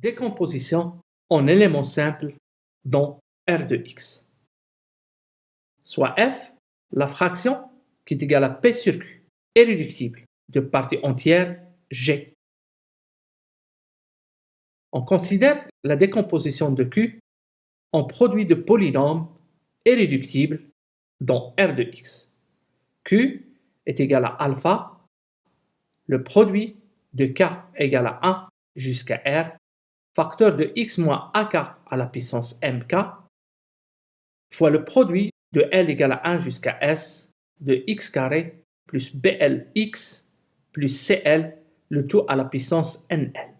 Décomposition en éléments simples dans R de x. Soit f, la fraction qui est égale à p sur q, irréductible de partie entière g. On considère la décomposition de q en produit de polynômes irréductibles dans R de x. q est égal à alpha, le produit de k égale à 1 jusqu'à r, facteur de x moins ak à la puissance mk, fois le produit de L égale à 1 jusqu'à S de x carré plus BLx plus CL, le tout à la puissance NL.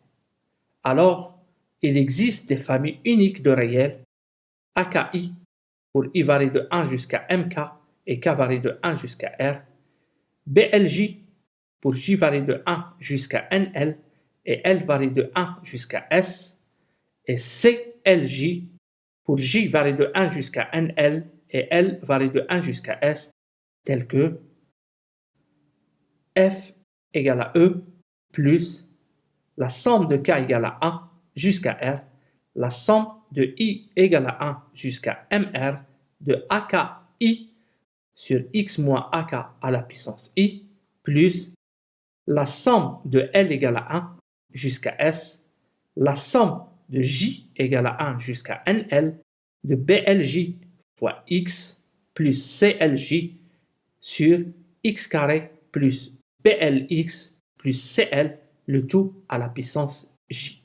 Alors, il existe des familles uniques de réels, AKI pour I varie de 1 jusqu'à MK et K varie de 1 jusqu'à R, BLJ pour J varie de 1 jusqu'à NL et L varie de 1 jusqu'à S, et CLJ pour J varie de 1 jusqu'à NL et L varie de 1 jusqu'à S, tel que F égale à E plus la somme de K égale à 1 jusqu'à R, la somme de I égale à 1 jusqu'à MR de AKI sur X moins AK à la puissance I, plus la somme de L égale à 1 jusqu'à S, la somme de J égale à 1 jusqu'à NL de BLJ fois X plus CLJ sur X carré plus BLX plus CL, le tout à la puissance J.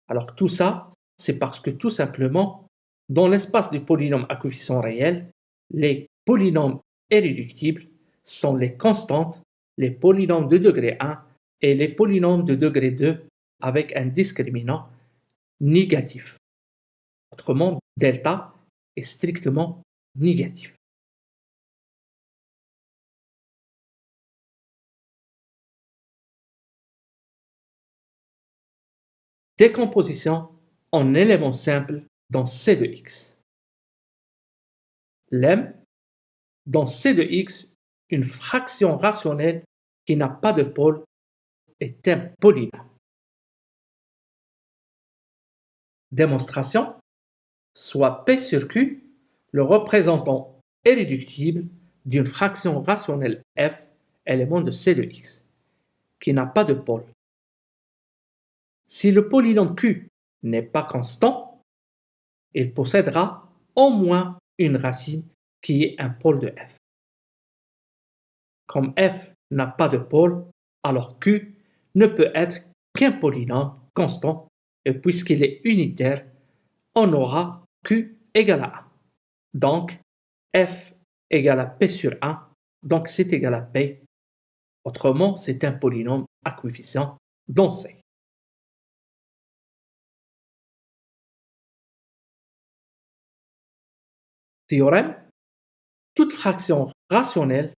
Alors tout ça, c'est parce que tout simplement, dans l'espace du polynôme à coefficient réel, les polynômes irréductibles sont les constantes, les polynômes de degré 1 et les polynômes de degré 2 avec un discriminant négatif. Autrement, delta est strictement négatif. Décomposition en éléments simples dans C de x. Lemme, dans C de x, une fraction rationnelle qui n'a pas de pôle est un polynôme. Démonstration, soit P sur Q, le représentant irréductible d'une fraction rationnelle f, élément de C de x, qui n'a pas de pôle. Si le polynôme Q n'est pas constant, il possédera au moins une racine qui est un pôle de f. Comme f n'a pas de pôle, alors Q ne peut être qu'un polynôme constant, et puisqu'il est unitaire, on aura Q égale à 1. Donc, f égale à p sur 1, donc c'est égal à p. Autrement, c'est un polynôme à coefficient dans C. Théorème, toute fraction rationnelle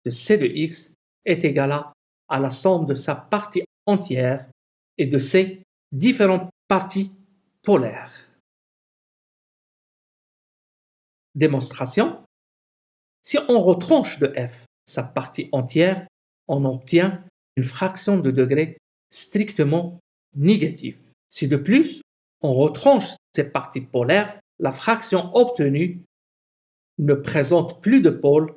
de C de x est égale à la somme de sa partie entière et de ses différentes parties polaires. Démonstration, si on retranche de f sa partie entière, on obtient une fraction de degré strictement négative. Si de plus, on retranche ses parties polaires, la fraction obtenue ne présente plus de pôle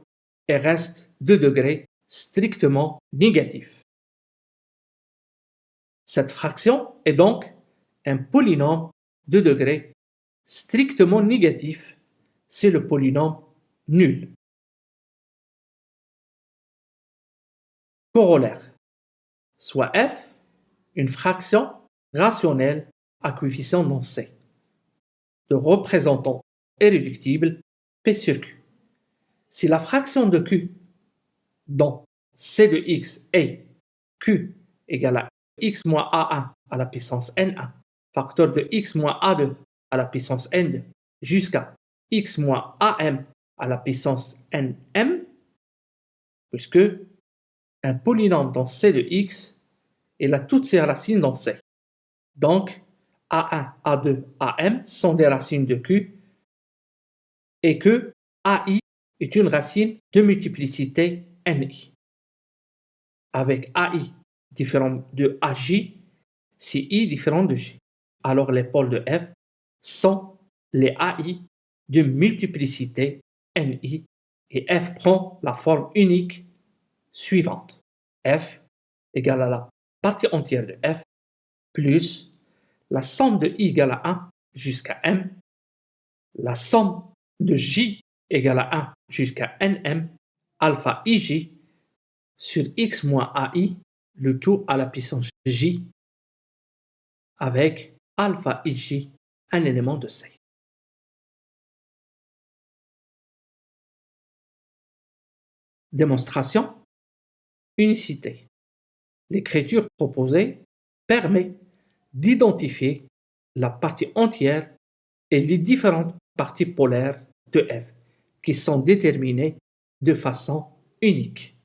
et reste de degré strictement négatif. Cette fraction est donc un polynôme de degré strictement négatif, c'est le polynôme nul. Corollaire, soit f, une fraction rationnelle à coefficient non C, de représentant irréductible P sur Q. Si la fraction de Q dont C de x est Q égale à x moins A1 à la puissance N1, facteur de x moins A2 à la puissance N2, jusqu'à x moins AM à la puissance Nm, puisque un polynôme dans C de x, il a toutes ses racines dans C. Donc, A1, A2, Am sont des racines de Q et que AI est une racine de multiplicité Ni. Avec AI différent de AJ si I différent de J. Alors les pôles de F sont les AI de multiplicité NI et F prend la forme unique suivante. F égale à la partie entière de F plus la somme de I égale à 1 jusqu'à M, la somme de J égale à 1 jusqu'à NM, alpha IJ sur X moins AI, le tout à la puissance J, avec alpha IJ, un élément de C. Démonstration, unicité. L'écriture proposée permet d'identifier la partie entière et les différentes parties polaires de F qui sont déterminées de façon unique.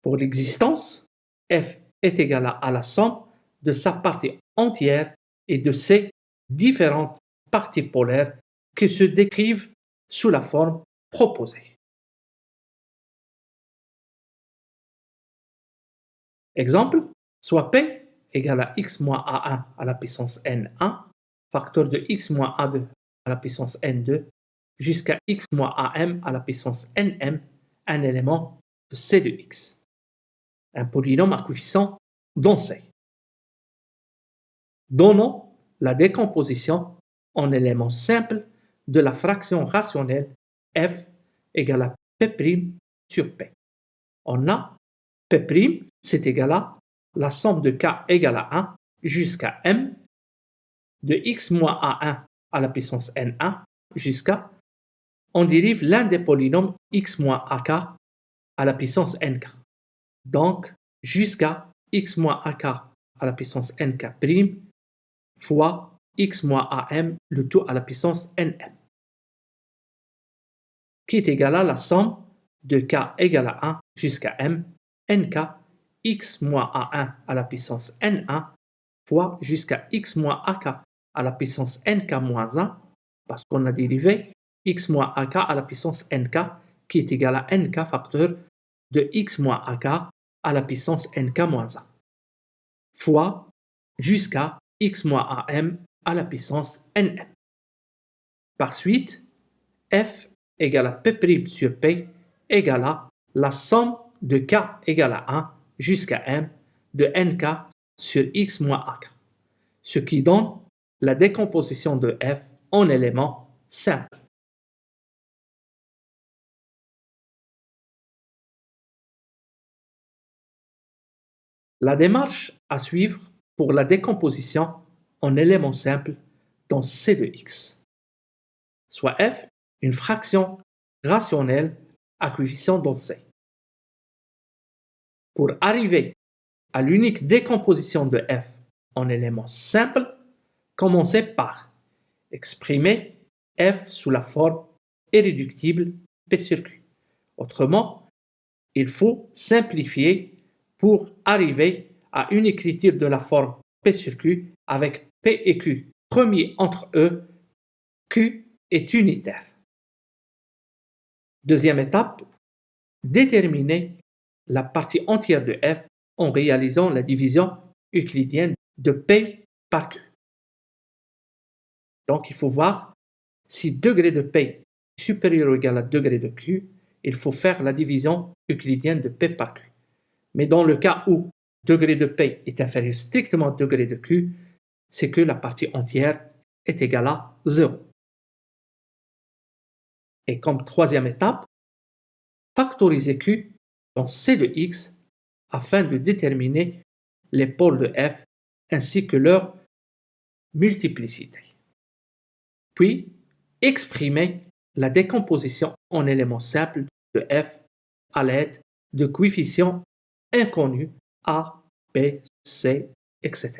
Pour l'existence, F est égal à la somme de sa partie entière et de ses différentes parties polaires qui se décrivent sous la forme proposée. Exemple, soit P égale à x moins A1 à la puissance N1, facteur de x moins A2 à la puissance N2, jusqu'à x moins AM à la puissance Nm, un élément de C de x. Un polynôme à coefficient dont C. Donnons la décomposition en éléments simples de la fraction rationnelle f égale à p' sur p. On a p', c'est égal à la somme de k égale à 1 jusqu'à m de x moins a1 à la puissance n1 jusqu'à, on dérive l'un des polynômes x moins ak à la puissance nk. Donc, jusqu'à x moins ak à la puissance nk' fois x moins am, le tout à la puissance nm, qui est égal à la somme de k égale à 1 jusqu'à m, nk, x moins a1 à la puissance n1 fois jusqu'à x moins ak à la puissance nk moins 1, parce qu'on a dérivé x moins ak à la puissance nk, qui est égal à nk facteur de x moins ak à la puissance nk moins 1, fois jusqu'à x moins am à la puissance nm. Par suite, f égale à p' sur p égale à la somme de k égale à 1 jusqu'à m de nk sur x moins ak, ce qui donne la décomposition de f en éléments simples. La démarche à suivre pour la décomposition en éléments simples dans C de x, soit f, une fraction rationnelle à coefficient dans C. Pour arriver à l'unique décomposition de f en éléments simples, commencez par exprimer f sous la forme irréductible P sur Q. Autrement, il faut simplifier pour arriver à une écriture de la forme P sur Q avec P et Q premier entre eux, Q est unitaire. Deuxième étape, déterminer la partie entière de f en réalisant la division euclidienne de P par Q. Donc, il faut voir si degré de P est supérieur ou égal à degré de Q, il faut faire la division euclidienne de P par Q. Mais dans le cas où degré de P est inférieur strictement à degré de Q, c'est que la partie entière est égale à 0. Et comme troisième étape, factoriser Q dans C de x afin de déterminer les pôles de f ainsi que leur multiplicité. Puis, exprimer la décomposition en éléments simples de f à l'aide de coefficients inconnus a, b, c, etc.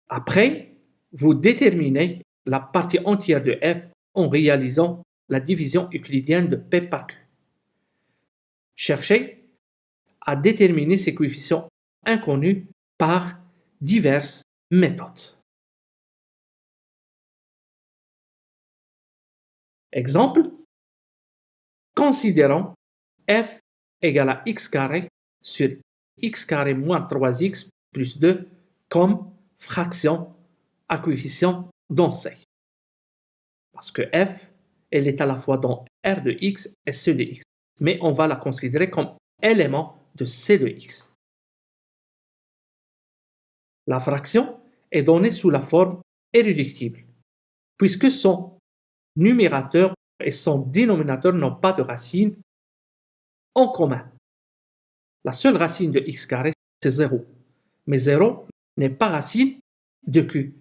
Après, vous déterminez la partie entière de f en réalisant la division euclidienne de p par q. Cherchez à déterminer ces coefficients inconnus par diverses méthodes. Exemple, considérons f égale à x carré sur x carré moins 3x plus 2 comme fraction à coefficient dans C. Parce que f, elle est à la fois dans R de x et C de x, mais on va la considérer comme élément de C de x. La fraction est donnée sous la forme irréductible, puisque son numérateur et son dénominateur n'ont pas de racine en commun. La seule racine de x carré, c'est 0. Mais 0 n'est pas racine de q,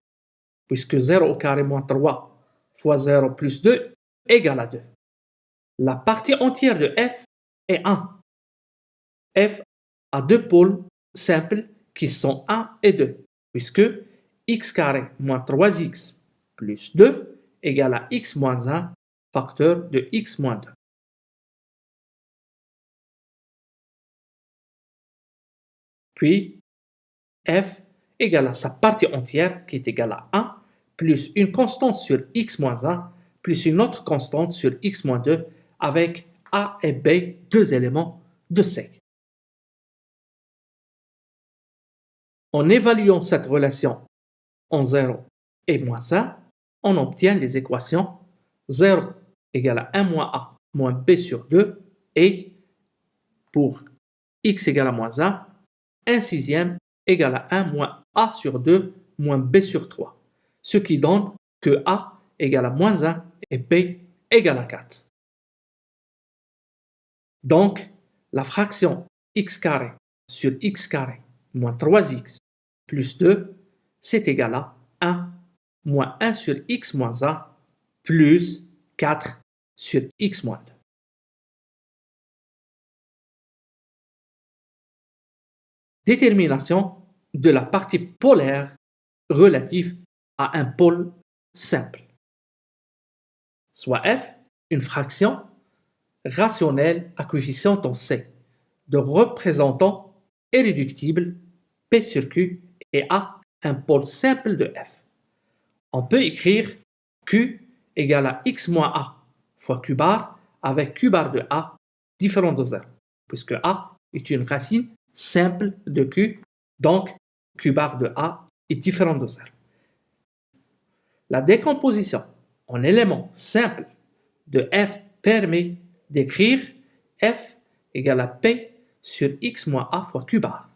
puisque 0 au carré moins 3 fois 0 plus 2 égale à 2. La partie entière de f est 1. F a deux pôles simples qui sont 1 et 2, puisque x carré moins 3x plus 2 égale à x moins 1 facteur de x moins 2. Puis, f égale à sa partie entière qui est égale à 1 plus une constante sur x moins 1 plus une autre constante sur x moins 2 avec a et b, deux éléments de C. En évaluant cette relation en 0 et moins 1, on obtient les équations 0 égale à 1 moins a moins b sur 2 et pour x égale à moins 1, 1 sixième égale à 1 moins a sur 2 moins b sur 3, ce qui donne que a égale à moins 1 et b égale à 4. Donc, la fraction x carré sur x carré moins 3x plus 2, c'est égal à 1 moins 1 sur x moins 1 plus 4 sur x moins 2. Détermination de la partie polaire relative à un pôle simple, soit f, une fraction rationnelle à coefficient en C, de représentant irréductible P sur Q et A, un pôle simple de f. On peut écrire Q égale à x moins A fois Q bar avec Q bar de A différent de 0, puisque A est une racine simple de Q, donc Q bar de A est différent de 0. La décomposition en éléments simples de f permet d'écrire f égale à P sur x moins A fois Q bar.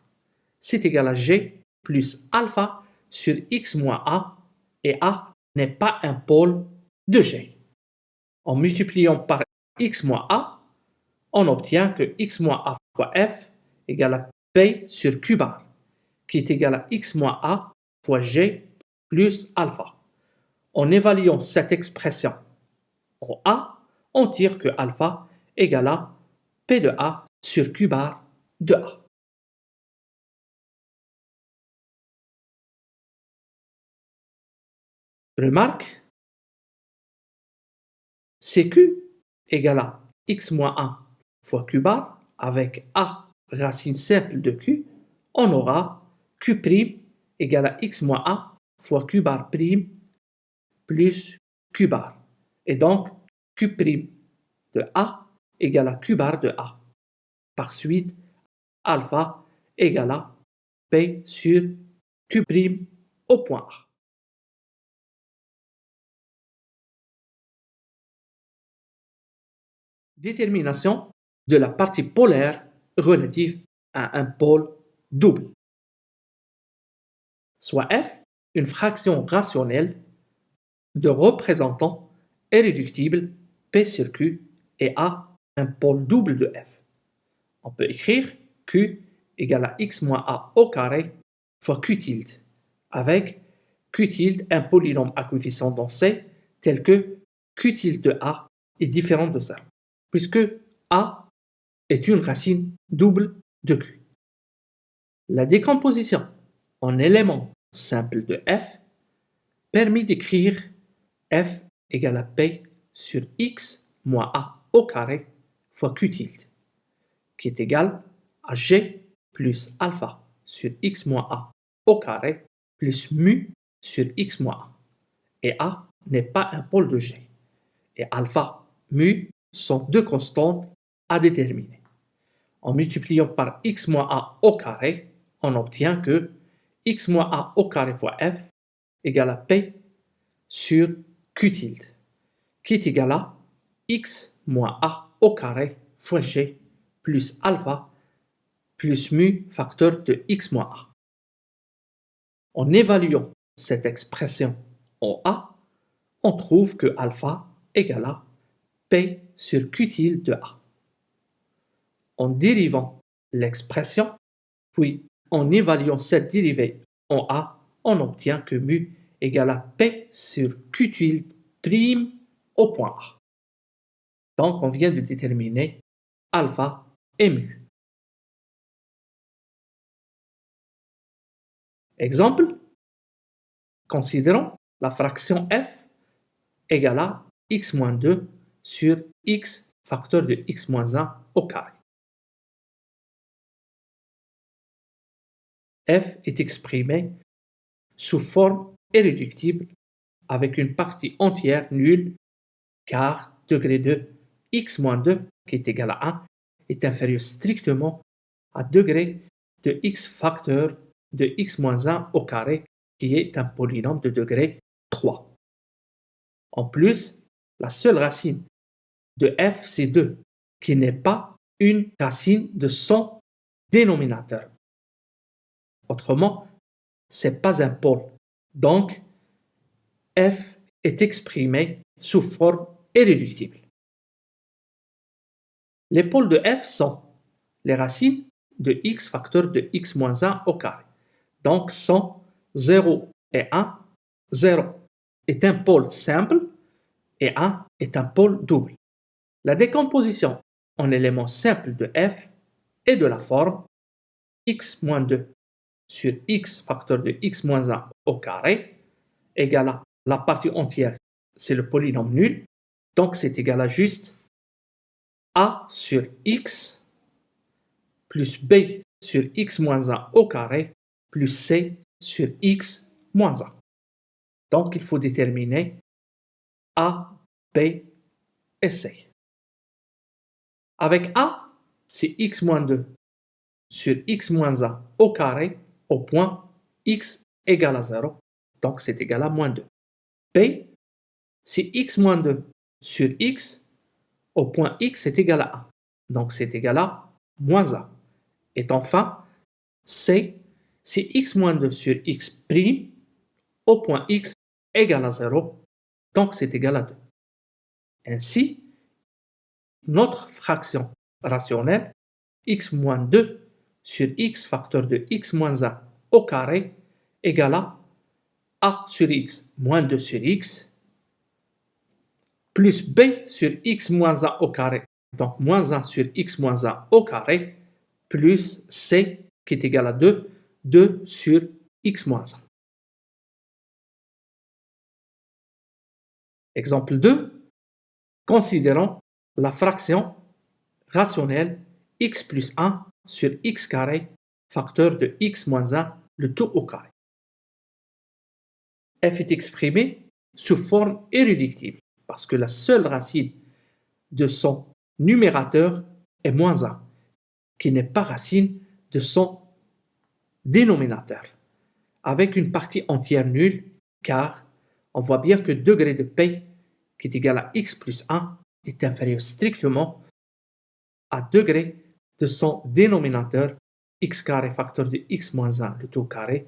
C'est égal à G plus alpha sur x moins A, et A n'est pas un pôle de G. En multipliant par x moins A, on obtient que x moins A fois f égale à P sur Q bar, qui est égal à x moins A fois G plus alpha. En évaluant cette expression en A, on tire que alpha égale à P de A sur Q bar de A. Remarque, CQ égale à x moins 1 fois Q bar avec A racine simple de Q, on aura Q' égale à x moins A fois Q bar prime plus Q bar. Et donc, Q' de A égale à Q bar de A. Par suite, alpha égale à P sur Q' au point A. Détermination de la partie polaire relative à un pôle double, soit f, une fraction rationnelle de représentant irréductible P sur Q et A, un pôle double de f. On peut écrire Q égale à x moins A au carré fois Q tilde, avec Q tilde un polynôme à coefficient dans C tel que Q tilde de A est différent de 0, puisque A est une racine double de Q. La décomposition en éléments simples de f permet d'écrire f égale à P sur x moins A au carré fois Q tilde, qui est égal à G plus alpha sur x moins A au carré plus mu sur x moins A. Et A n'est pas un pôle de G. Et alpha, mu sont deux constantes à déterminer. En multipliant par x moins a au carré, on obtient que x moins a au carré fois f égale à p sur q tilde, qui est égal à x moins a au carré fois g plus alpha plus mu facteur de x moins a. En évaluant cette expression en a, on trouve que alpha égale à p sur q tilde de a. En dérivant l'expression, puis en évaluant cette dérivée en a, on obtient que mu égale à p sur q tilde prime au point a. Donc on vient de déterminer alpha et mu. Exemple, considérons la fraction f égale à x moins 2 sur x facteur de x moins 1 au carré. F est exprimé sous forme irréductible avec une partie entière nulle car degré de x moins 2 qui est égal à 1 est inférieur strictement à degré de x facteur de x moins 1 au carré qui est un polynôme de degré 3. En plus, la seule racine de f c'est 2 qui n'est pas une racine de son dénominateur. Autrement, ce n'est pas un pôle. Donc, f est exprimé sous forme irréductible. Les pôles de f sont les racines de x facteur de x moins 1 au carré. Donc, sont 0 et 1. 0 est un pôle simple et 1 est un pôle double. La décomposition en éléments simples de f est de la forme x moins 2 sur x facteur de x moins 1 au carré égale à la partie entière, c'est le polynôme nul, donc c'est égal à juste a sur x plus b sur x moins 1 au carré plus c sur x moins 1. Donc il faut déterminer a, b et c. Avec a, c'est x moins 2 sur x moins 1 au carré au point x égale à 0, donc c'est égal à moins 2. b, c'est x moins 2 sur x au point x est égal à 1, donc c'est égal à moins 1. Et enfin, c, c'est x moins 2 sur x prime au point x égale à 0, donc c'est égal à 2. Ainsi, notre fraction rationnelle x moins 2 sur x facteur de x moins 1 au carré égale à a sur x moins 2 sur x plus b sur x moins 1 au carré, donc moins 1 sur x moins 1 au carré, plus c qui est égal à 2, 2 sur x moins 1. Exemple 2, considérons la fraction rationnelle x plus 1 sur x carré facteur de x moins 1, le tout au carré. F est exprimé sous forme irréductible parce que la seule racine de son numérateur est moins 1, qui n'est pas racine de son dénominateur, avec une partie entière nulle, car on voit bien que degré de p qui est égal à x plus 1 est inférieur strictement à degré de son dénominateur x carré facteur de x moins 1 le tout carré,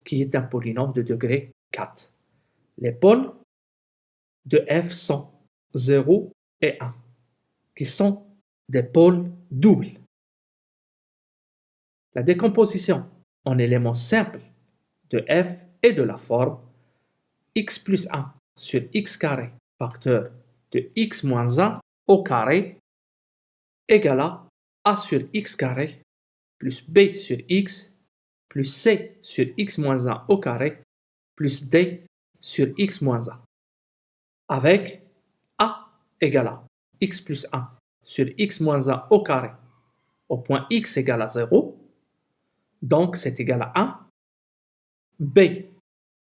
qui est un polynôme de degré 4. Les pôles de f sont 0 et 1, qui sont des pôles doubles. La décomposition en éléments simples de f est de la forme x plus 1 sur x carré facteur de x moins 1 au carré égale à a sur x carré plus b sur x plus c sur x moins 1 au carré plus d sur x moins 1. Avec a égale à x plus 1 sur x moins 1 au carré au point x égale à 0, donc c'est égal à 1. b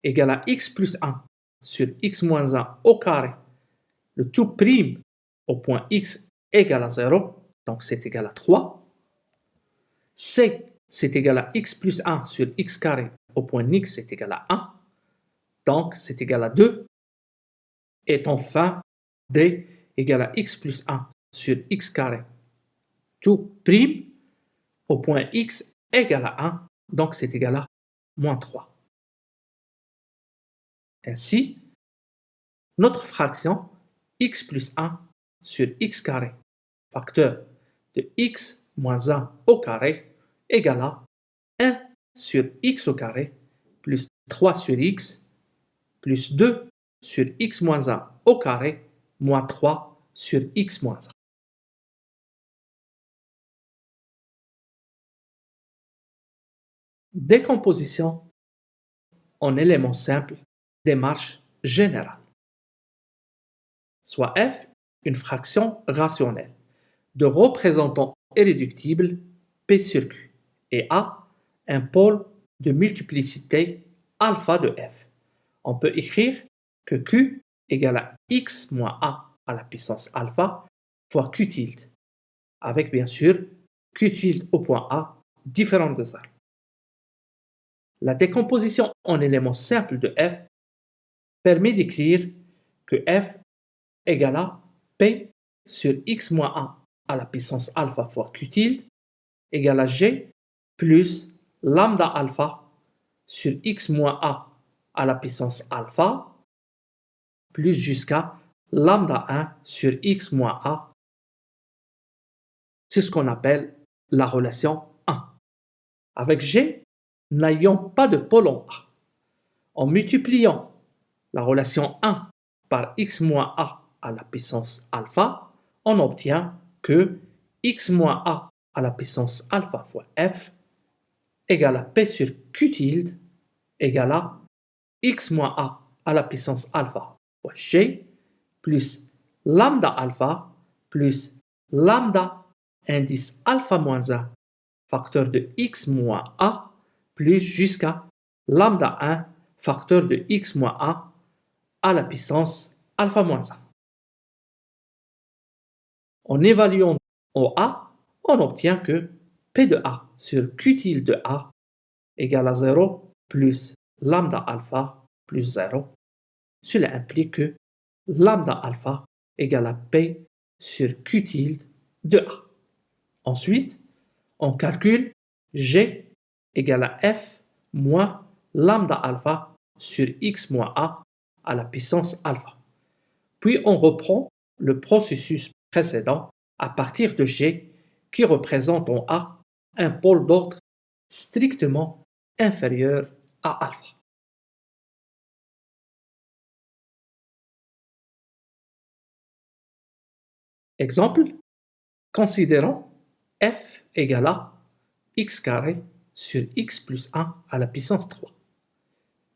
égale à x plus 1 sur x moins 1 au carré, le tout prime au point x égale à 0, donc c'est égal à 3. C, c'est égal à x plus 1 sur x carré au point x est égal à 1. Donc, c'est égal à 2. Et enfin, D égale à x plus 1 sur x carré tout prime au point x égale à 1. Donc, c'est égal à moins 3. Ainsi, notre fraction x plus 1 sur x carré, facteur de x moins 1 au carré, égale à 1 sur x au carré plus 3 sur x plus 2 sur x moins 1 au carré moins 3 sur x moins 1. Décomposition en éléments simples, démarche générale. Soit f une fraction rationnelle de représentant irréductible p sur q et a un pôle de multiplicité alpha de f. On peut écrire que q égale à x moins a à la puissance alpha fois q tilde, avec bien sûr q tilde au point a différent de ça. La décomposition en éléments simples de f permet d'écrire que f égale à p sur x moins 1 à la puissance alpha fois q tilde égale à g plus lambda alpha sur x moins a à la puissance alpha plus jusqu'à lambda 1 sur x moins a. C'est ce qu'on appelle la relation 1. Avec g, n'ayons pas de pôle en a. En multipliant la relation 1 par x moins a à la puissance alpha, on obtient que x moins a à la puissance alpha fois f égale à p sur q tilde égale à x moins a à la puissance alpha fois g plus lambda alpha plus lambda indice alpha moins 1 facteur de x moins a plus jusqu'à lambda 1 facteur de x moins a à la puissance alpha moins 1. En évaluant OA, on obtient que P de A sur Q tilde de A égale à 0 plus lambda alpha plus 0. Cela implique que lambda alpha égale à P sur Q tilde de A. Ensuite, on calcule G égale à F moins lambda alpha sur X moins A à la puissance alpha. Puis on reprend le processus précédent à partir de G qui représente en A un pôle d'ordre strictement inférieur à alpha. Exemple, considérons f égale à x carré sur x plus 1 à la puissance 3.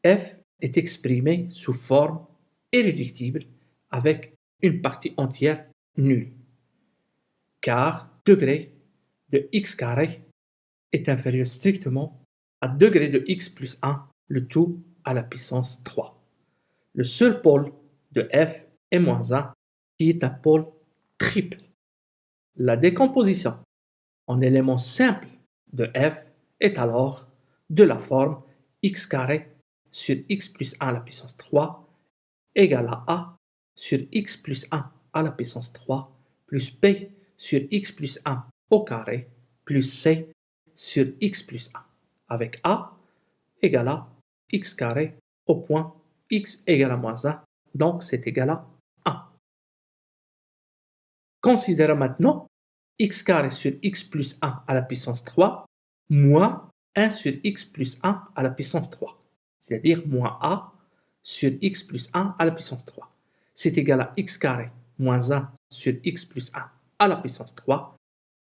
f est exprimé sous forme irréductible avec une partie entière nulle, car degré de x carré est inférieur strictement à degré de x plus 1, le tout à la puissance 3. Le seul pôle de f est moins 1, qui est un pôle triple. La décomposition en éléments simples de f est alors de la forme x carré sur x plus 1 à la puissance 3 égale à a sur x plus 1 à la puissance 3 plus p sur x plus 1 au carré plus c sur x plus 1 avec a égale à x carré au point x égale à moins 1, donc c'est égal à 1. Considérons maintenant x carré sur x plus 1 à la puissance 3 moins 1 sur x plus 1 à la puissance 3, c'est-à-dire moins a sur x plus 1 à la puissance 3. C'est égal à x carré moins 1 sur x plus 1 à la puissance 3.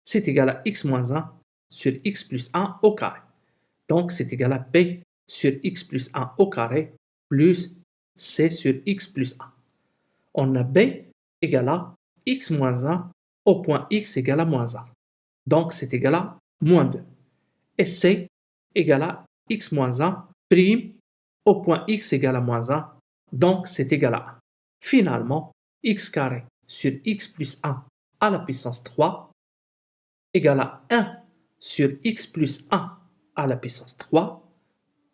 C'est égal à x moins 1 sur x plus 1 au carré. Donc c'est égal à b sur x plus 1 au carré plus c sur x plus 1. On a b égale à x moins 1 au point x égale à moins 1. Donc c'est égal à moins 2. Et c égale à x moins 1 prime au point x égale à moins 1. Donc c'est égal à 1. Finalement, x carré sur x plus 1 à la puissance 3 égale à 1 sur x plus 1 à la puissance 3,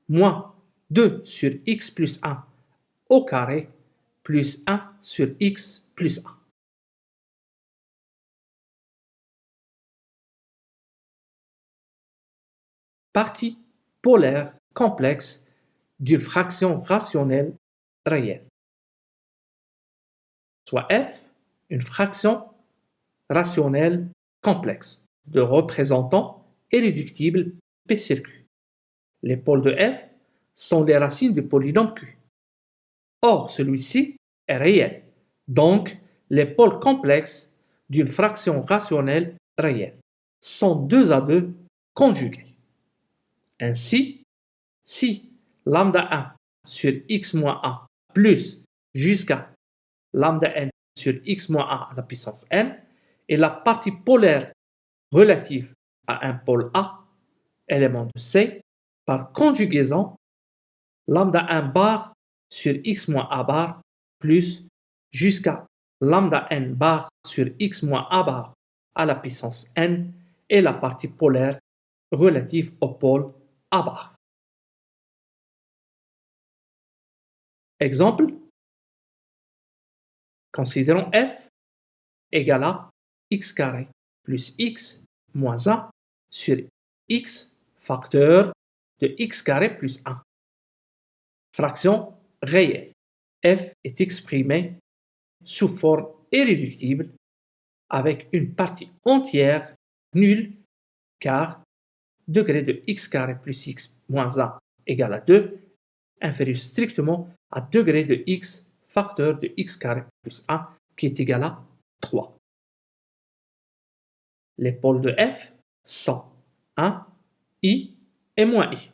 moins 2 sur x plus 1 au carré, plus 1 sur x plus 1. Partie polaire complexe d'une fraction rationnelle réelle, soit f, une fraction rationnelle complexe de représentant irréductible p sur q. Les pôles de f sont les racines du polynôme q. Or, celui-ci est réel, donc les pôles complexes d'une fraction rationnelle réelle sont 2 à 2 conjugués. Ainsi, si lambda 1 sur x moins 1 plus jusqu'à lambda n sur x moins 1 à la puissance n est la partie polaire relative à un pôle A, élément de C, par conjugaison, lambda 1 bar sur x moins a bar plus jusqu'à lambda n bar sur x moins a bar à la puissance n est la partie polaire relative au pôle a bar. Exemple, considérons f égale à x carré plus x moins 1 sur x facteur de x carré plus 1. Fraction réelle. F est exprimée sous forme irréductible avec une partie entière nulle car degré de x carré plus x moins 1 égale à 2 inférieur strictement à degré de x facteur de x carré plus 1 qui est égal à 3. Les pôles de f sont 1, i et moins i.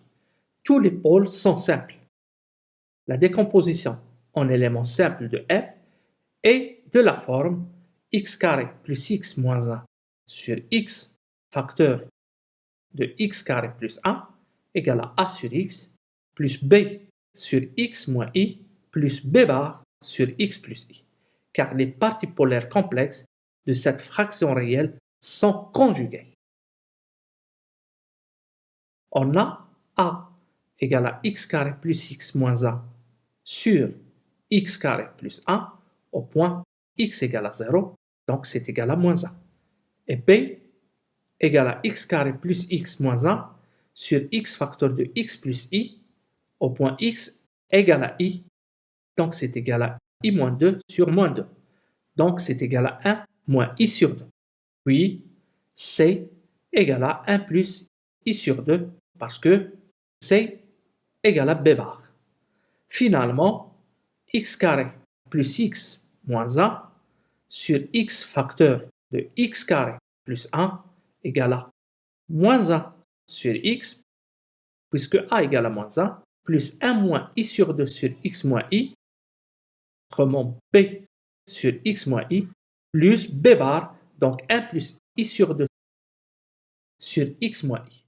Tous les pôles sont simples. La décomposition en éléments simples de f est de la forme x carré plus x moins 1 sur x facteur de x carré plus 1 égale à a sur x plus b sur x moins i plus b bar sur x plus i, car les parties polaires complexes de cette fraction réelle sont conjuguées. On a a égale à x carré plus x moins 1 sur x carré plus 1 au point x égale à 0, donc c'est égal à moins 1. Et b égale à x carré plus x moins 1 sur x facteur de x plus i au point x égale à i, donc c'est égal à i moins 2 sur moins 2, donc c'est égal à 1 moins i sur 2. Puis c égale à 1 plus i sur 2 parce que c égale à b bar. Finalement, x carré plus x moins 1 sur x facteur de x carré plus 1 égale à moins 1 sur x, puisque a égale à moins 1, plus 1 moins i sur 2 sur x moins i, autrement b sur x moins i, plus b bar, donc 1 plus i sur 2 sur x moins i.